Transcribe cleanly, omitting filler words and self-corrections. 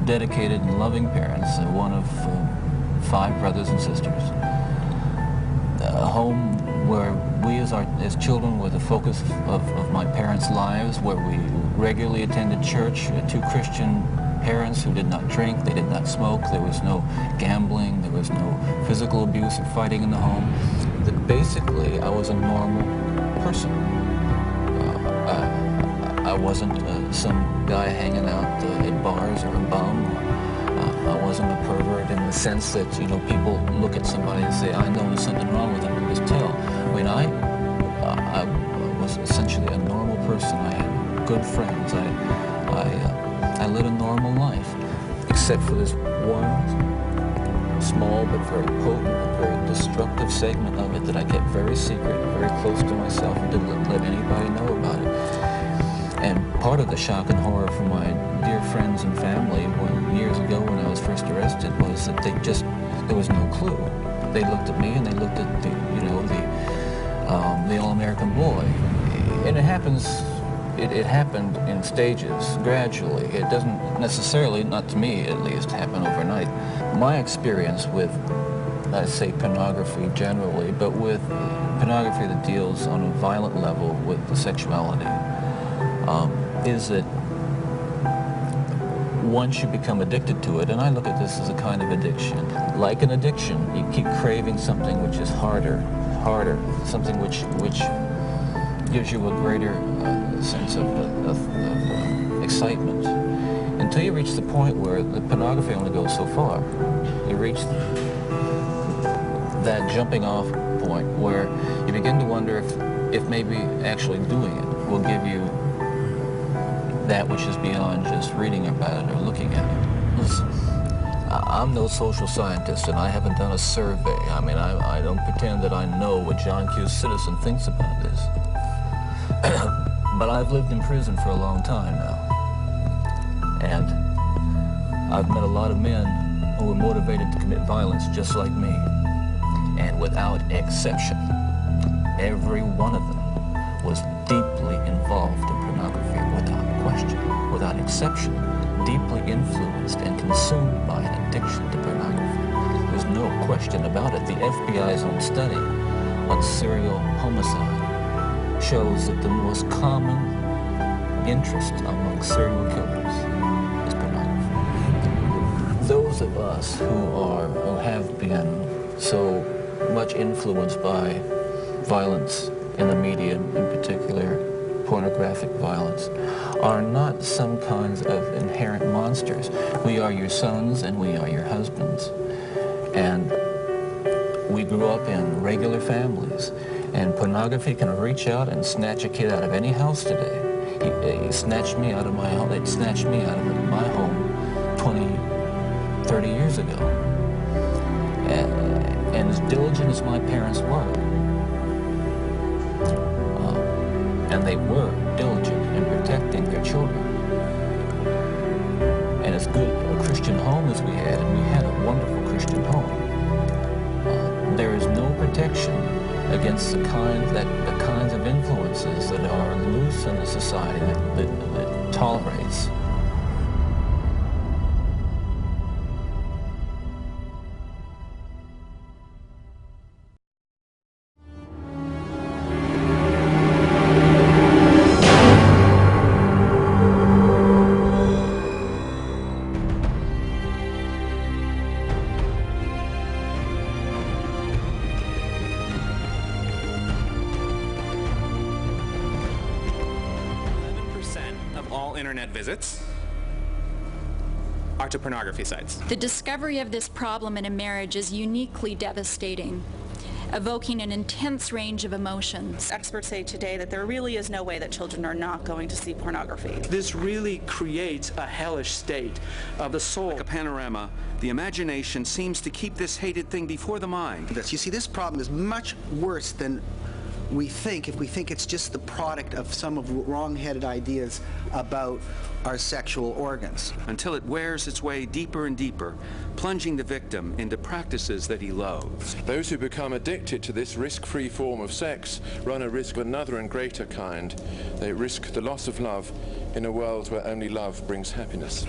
dedicated and loving parents, one of 5 brothers and sisters. A home where we as children were the focus of my parents' lives, where we regularly attended church, 2 Christian parents who did not drink, they did not smoke, there was no gambling, there was no physical abuse or fighting in the home. Basically, I was a normal person. I wasn't some guy hanging out at bars or a bum. I wasn't a pervert in the sense that, you know, people look at somebody and say, I know there's something wrong with them, and just tell. I mean, I was essentially a normal person. I had good friends. I led a normal life, except for this one small but very potent and very destructive segment of it that I kept very secret, very close to myself, and didn't let anybody know about it. And part of the shock and horror for my dear friends and family years ago when I was first arrested was that there was no clue. They looked at me and they looked at the all-American boy. And it happened in stages, gradually. It doesn't necessarily, not to me at least, happen overnight. My experience with, I say pornography generally, but with pornography that deals on a violent level with the sexuality, is that once you become addicted to it, and I look at this as a kind of addiction, like an addiction, you keep craving something which is harder, something which gives you a greater sense of excitement, until you reach the point where the pornography only goes so far. You reach that jumping off point where you begin to wonder if maybe actually doing it will give you that which is beyond just reading about it or looking at it. Listen, I'm no social scientist, and I haven't done a survey. I mean, I don't pretend that I know what John Q. Citizen thinks about this. But I've lived in prison for a long time now. And I've met a lot of men who were motivated to commit violence just like me. And without exception, every one of them was deeply involved in pornography, without question, without exception, deeply influenced and consumed by an addiction to pornography. There's no question about it. The FBI's own study on serial homicide shows that the most common interest among serial killers is pornography. Those of us who have been so much influenced by violence in the media, in particular pornographic violence, are not some kinds of inherent monsters. We are your sons and we are your husbands. And we grew up in regular families. And pornography can reach out and snatch a kid out of any house today. He snatched me out of my home. It snatched me out of my home 20, 30 years ago. And as diligent as my parents were, and they were diligent in protecting their children, and as good a Christian home as we had, and we had a wonderful Christian home, there is no protection against the kinds of influences that are loose in a society that tolerates. Internet visits are to pornography sites. The discovery of this problem in a marriage is uniquely devastating, evoking an intense range of emotions. Experts say today that there really is no way that children are not going to see pornography. This really creates a hellish state of the soul. Like a panorama, the imagination seems to keep this hated thing before the mind. You see, this problem is much worse than we think if we think it's just the product of some of wrong-headed ideas about our sexual organs. Until it wears its way deeper and deeper, plunging the victim into practices that he loathes. Those who become addicted to this risk-free form of sex run a risk of another and greater kind. They risk the loss of love in a world where only love brings happiness.